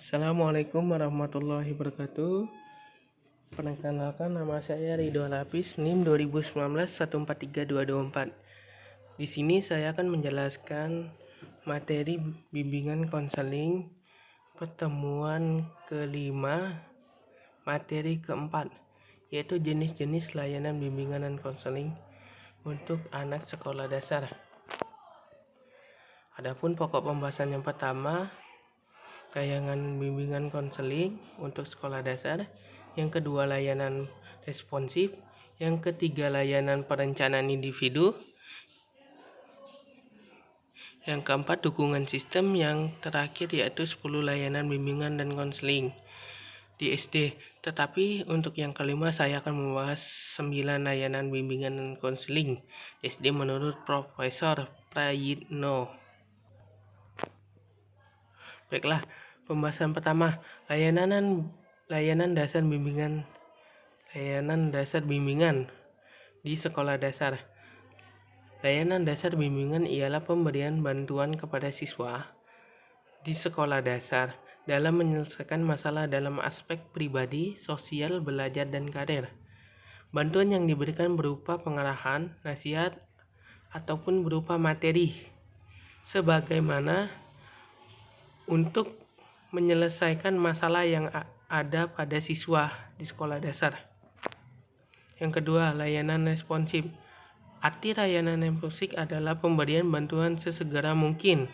Assalamualaikum warahmatullahi wabarakatuh. Perkenalkan, nama saya Ridho Lapis, NIM 2019 143224. Di sini saya akan menjelaskan materi bimbingan konseling pertemuan kelima, materi keempat, yaitu jenis-jenis layanan bimbingan dan konseling untuk anak sekolah dasar. Adapun pokok pembahasan yang pertama, tayangan bimbingan konseling untuk sekolah dasar. Yang kedua, layanan responsif. Yang ketiga, layanan perencanaan individu. Yang keempat, dukungan sistem. Yang terakhir yaitu 10 layanan bimbingan dan konseling di SD. Tetapi untuk yang kelima saya akan membahas 9 layanan bimbingan dan konseling di SD menurut Profesor Prayitno. Baiklah, pembahasan pertama, layanan dasar bimbingan di sekolah dasar. Layanan dasar bimbingan ialah pemberian bantuan kepada siswa di sekolah dasar dalam menyelesaikan masalah dalam aspek pribadi, sosial, belajar, dan karir. Bantuan yang diberikan berupa pengarahan, nasihat, ataupun berupa materi, sebagaimana untuk menyelesaikan masalah yang ada pada siswa di sekolah dasar. Yang kedua, layanan responsif. Arti layanan responsif adalah pemberian bantuan sesegera mungkin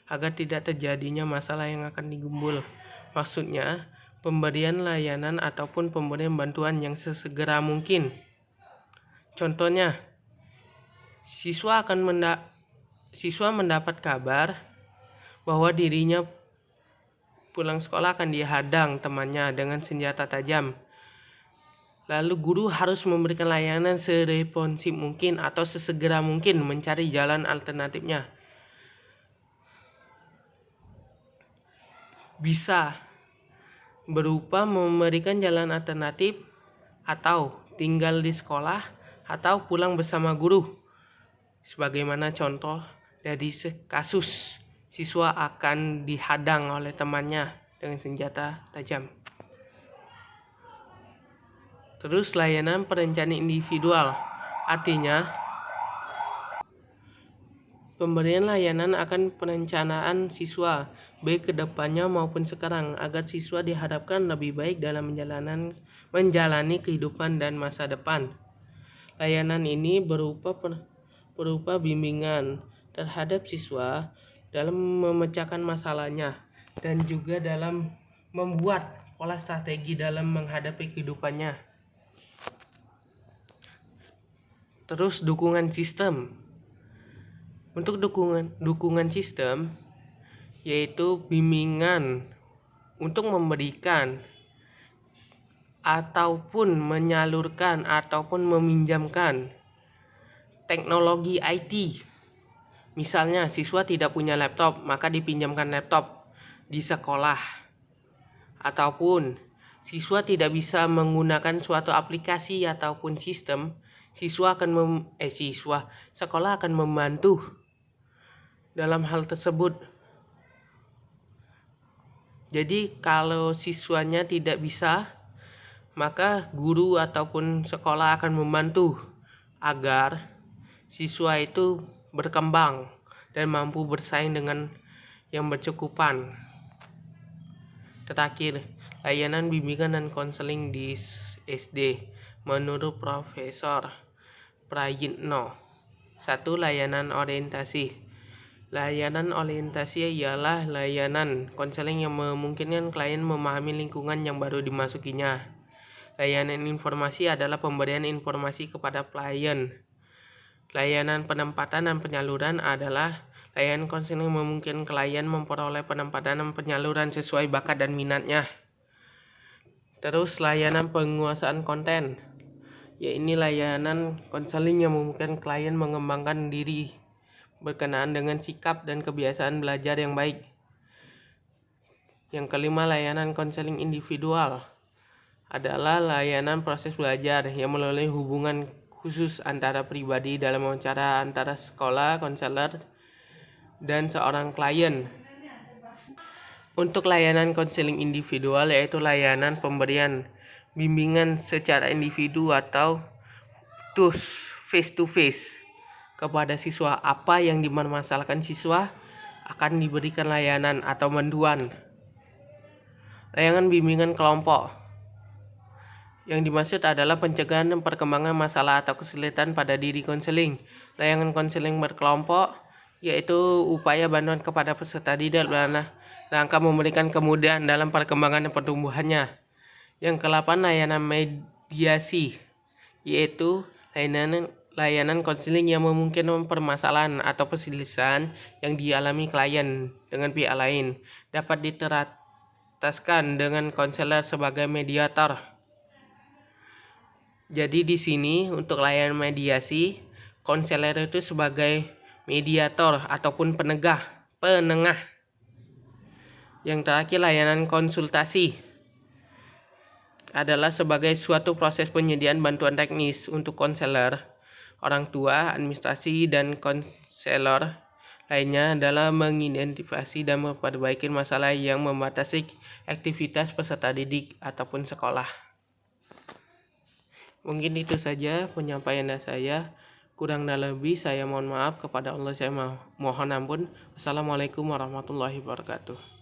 agar tidak terjadinya masalah yang akan ditimbul. Maksudnya, pemberian layanan ataupun pemberian bantuan yang sesegera mungkin. Contohnya, siswa mendapat kabar bahwa dirinya pulang sekolah akan dihadang temannya dengan senjata tajam. Lalu guru harus memberikan layanan seresponsif mungkin atau sesegera mungkin mencari jalan alternatifnya. Bisa berupa memberikan jalan alternatif atau tinggal di sekolah atau pulang bersama guru. Sebagaimana contoh dari kasus siswa akan dihadang oleh temannya dengan senjata tajam. Terus layanan perencanaan individual, artinya pemberian layanan akan perencanaan siswa baik ke depannya maupun sekarang agar siswa diharapkan lebih baik dalam menjalani kehidupan dan masa depan. Layanan ini berupa bimbingan terhadap siswa dalam memecahkan masalahnya dan juga dalam membuat pola strategi dalam menghadapi kehidupannya. Terus dukungan sistem. Untuk dukungan sistem yaitu bimbingan untuk memberikan ataupun menyalurkan ataupun meminjamkan teknologi IT. Misalnya siswa tidak punya laptop, maka dipinjamkan laptop di sekolah. Ataupun siswa tidak bisa menggunakan suatu aplikasi ataupun sistem, sekolah akan membantu dalam hal tersebut. Jadi kalau siswanya tidak bisa, maka guru ataupun sekolah akan membantu agar siswa itu berkembang dan mampu bersaing dengan yang bercukupan. Terakhir, layanan bimbingan dan konseling di SD menurut Profesor Prayitno. 1. Layanan orientasi. Layanan orientasi ialah layanan konseling yang memungkinkan klien memahami lingkungan yang baru dimasukinya. Layanan informasi adalah pemberian informasi kepada klien. Layanan penempatan dan penyaluran adalah layanan konseling memungkinkan klien memperoleh penempatan dan penyaluran sesuai bakat dan minatnya. Terus layanan penguasaan konten, yaitu layanan konseling yang memungkinkan klien mengembangkan diri berkenaan dengan sikap dan kebiasaan belajar yang baik. Yang kelima, layanan konseling individual adalah layanan proses belajar yang melalui hubungan khusus antara pribadi dalam wawancara antara sekolah, konselor, dan seorang klien. Untuk layanan konseling individual yaitu layanan pemberian bimbingan secara individu atau face to face kepada siswa. Apa yang dipermasalahkan siswa akan diberikan layanan atau bantuan. Layanan bimbingan kelompok yang dimaksud adalah pencegahan dan perkembangan masalah atau kesulitan pada diri konseling. Layanan konseling berkelompok yaitu upaya bantuan kepada peserta didik dalam rangka memberikan kemudahan dalam perkembangan dan pertumbuhannya. Yang ke-8, layanan mediasi yaitu layanan konseling yang memungkinkan permasalahan atau perselisihan yang dialami klien dengan pihak lain dapat diterataskan dengan konselor sebagai mediator. Jadi di sini untuk layanan mediasi, konselor itu sebagai mediator ataupun penengah. Yang terakhir, layanan konsultasi adalah sebagai suatu proses penyediaan bantuan teknis untuk konselor, orang tua, administrasi, dan konselor lainnya dalam mengidentifikasi dan memperbaiki masalah yang membatasi aktivitas peserta didik ataupun sekolah. Mungkin itu saja penyampaian saya. Kurang dan lebih saya mohon maaf. Kepada Allah saya mohon ampun. Wassalamualaikum warahmatullahi wabarakatuh.